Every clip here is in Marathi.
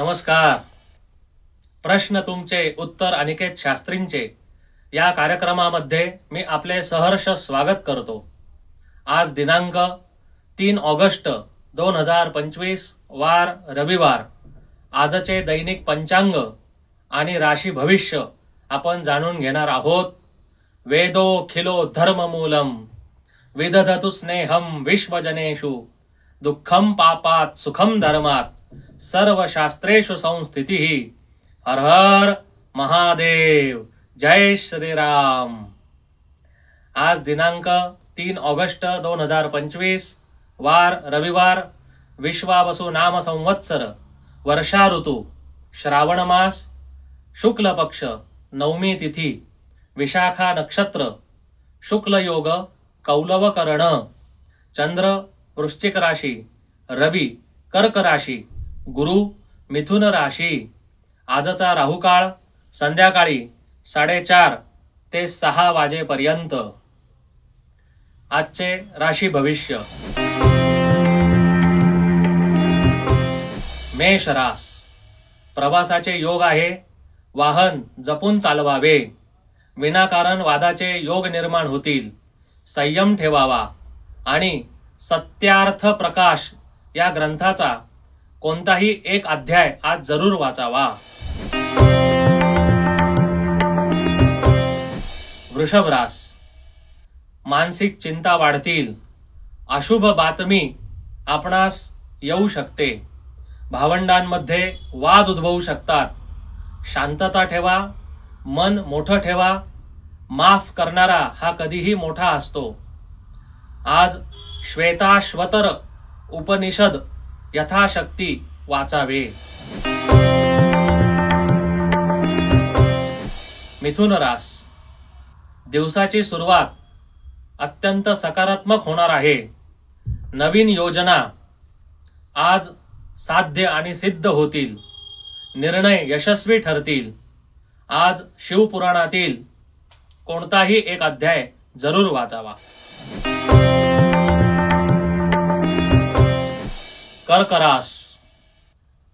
नमस्कार. प्रश्न तुमचे उत्तर अनिकेत शास्त्रींचे या कार्यक्रमामध्ये मी आपले सहर्ष स्वागत करतो. आज दिनांक 3 ऑगस्ट 2025 वार रविवार. आजचे दैनिक पंचांग आणि राशी भविष्य आपण जाणून घेणार आहोत. वेदोखिलो धर्ममूलम विदधतु स्नेहम विश्वजनेषु दुःखम पापात सुखम धर्मात सर्व शास्त्रेषु संस्थितिः. हर हर महादेव. जय श्रीराम. आज दिनांक 3 ऑगस्ट 2025 वार रविवार. विश्वावसु नाम संवत्सर, वर्षा ऋतू, श्रावण मास, शुक्ल पक्ष, नवमी तिथी, विशाखा नक्षत्र, शुक्ल योग, कौलव करण. चंद्र वृश्चिक राशी, रवी कर्क राशी, गुरु मिथुन राशी. आजचा राहुकाळ संध्याकाळी 4:30 ते 6 वाजेपर्यंत. आजचे राशी भविष्य. मेष रास. प्रवासाचे योग आहे. वाहन जपून चालवावे. विनाकारण वादाचे योग निर्माण होतील. संयम ठेवावा आणि सत्यार्थ प्रकाश या ग्रंथाचा कोणताही एक अध्याय आज जरूर वाचावा. वृषभ रास. मानसिक चिंता वाढतील. अशुभ बातमी आपणास येऊ शकते. भावंडांमध्ये वाद उद्भवू शकतात. शांतता ठेवा. मन मोठं ठेवा. माफ करणारा हा कधीही मोठा असतो. आज श्वेताश्वतर उपनिषद यथाशक्ती वाचावे. मिथुन रास. दिवसाची सुरुवात अत्यंत सकारात्मक होणार आहे. नवीन योजना आज साध्य आणि सिद्ध होतील. निर्णय यशस्वी ठरतील. आज शिवपुराणातील कोणताही एक अध्याय जरूर वाचावा. कर्क रास.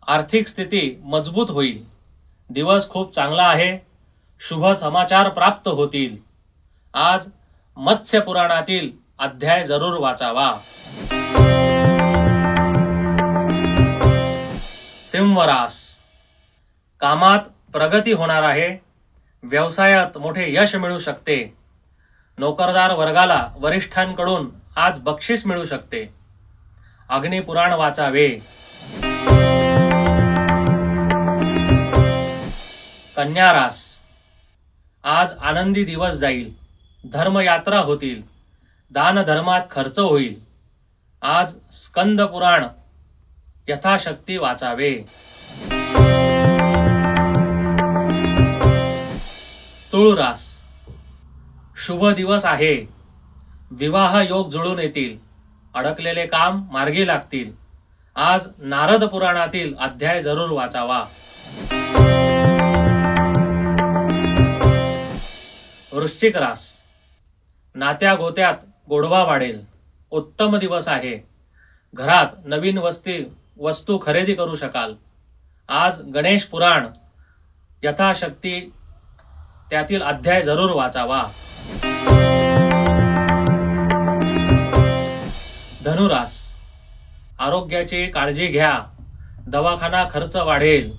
आर्थिक स्थिती मजबूत होईल. दिवस खूप चांगला आहे. शुभ समाचार प्राप्त होतील. आज मत्स्य पुराणातील अध्याय जरूर वाचावा. सिंह रास. कामात प्रगती होणार आहे. व्यवसायात मोठे यश मिळू शकते. नोकरदार वर्गाला वरिष्ठांकडून आज बक्षीस मिळू शकते. अग्निपुराण वाचावे. कन्या रास. आज आनंदी दिवस जाईल. धर्मयात्रा होतील. दान धर्मात खर्च होईल. आज स्कंद पुराण यथाशक्ती वाचावे. तुळ रास. शुभ दिवस आहे. विवाह योग जुळून येतील. अडकलेले काम मार्गी लागतील. आज नारद पुराणातील अध्याय जरूर वाचावा. वृश्चिक रास. नात्या गोत्यात गोडवा वाढेल. उत्तम दिवस आहे. घरात नवीन वस्तू खरेदी करू शकाल. आज गणेश पुराण यथाशक्ती त्यातील अध्याय जरूर वाचावा. धनुरास. आरोग्याची काळजी घ्या. दवाखाना खर्च वाढेल.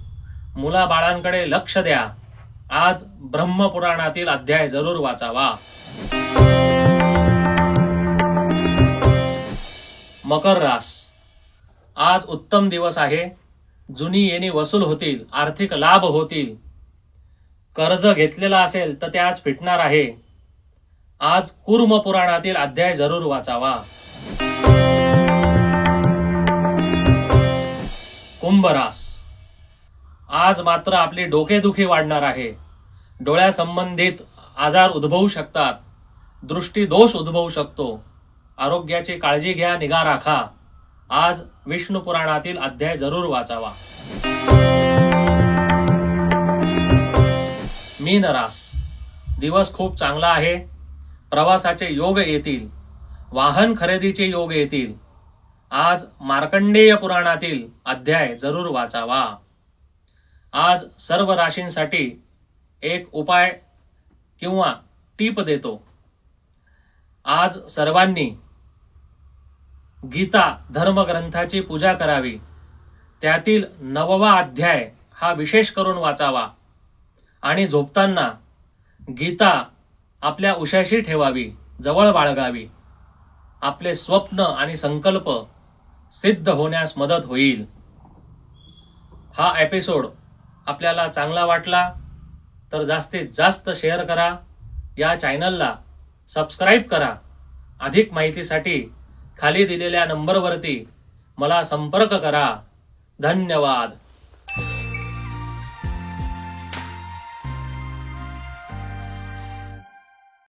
मुलाबाळांकडे लक्ष द्या. आज ब्रह्मपुराणातील अध्याय जरूर वाचावा. मकर रास. आज उत्तम दिवस आहे. जुनी येणी वसूल होतील. आर्थिक लाभ होतील. कर्ज घेतलेला असेल तर ते आज फिटणार आहे. आज कूर्म पुराणातील अध्याय जरूर वाचावा. कुंभ रास. आज मात्र आपली डोकेदुखी वाढणार आहे. डोळ्यासंबंधित आजार उद्भवू शकतात. दृष्टी दोष उद्भवू शकतो. आरोग्याची काळजी घ्या. निगा राखा. आज विष्णू पुराणातील अध्याय जरूर वाचावा. मीन रास. दिवस खूप चांगला आहे. प्रवासाचे योग येतील. वाहन खरेदीचे योग येतील. आज मार्कंडेय पुराणातील अध्याय जरूर वाचावा. आज सर्व राशींसाठी एक उपाय किंवा टीप देतो. आज सर्वांनी गीता धर्मग्रंथाची पूजा करावी. त्यातील 9वा अध्याय हा विशेष करून वाचावा आणि झोपताना गीता आपल्या उशाशी ठेवावी, जवळ बाळगावी. आपले स्वप्न आणि संकल्प सिद्ध होण्यास मदत होईल. हा एपिसोड आपल्याला चांगला वाटला तर जास्तीत जास्त शेअर करा. या चॅनलला सबस्क्राईब करा. अधिक माहितीसाठी खाली दिलेल्या नंबरवरती मला संपर्क करा. धन्यवाद.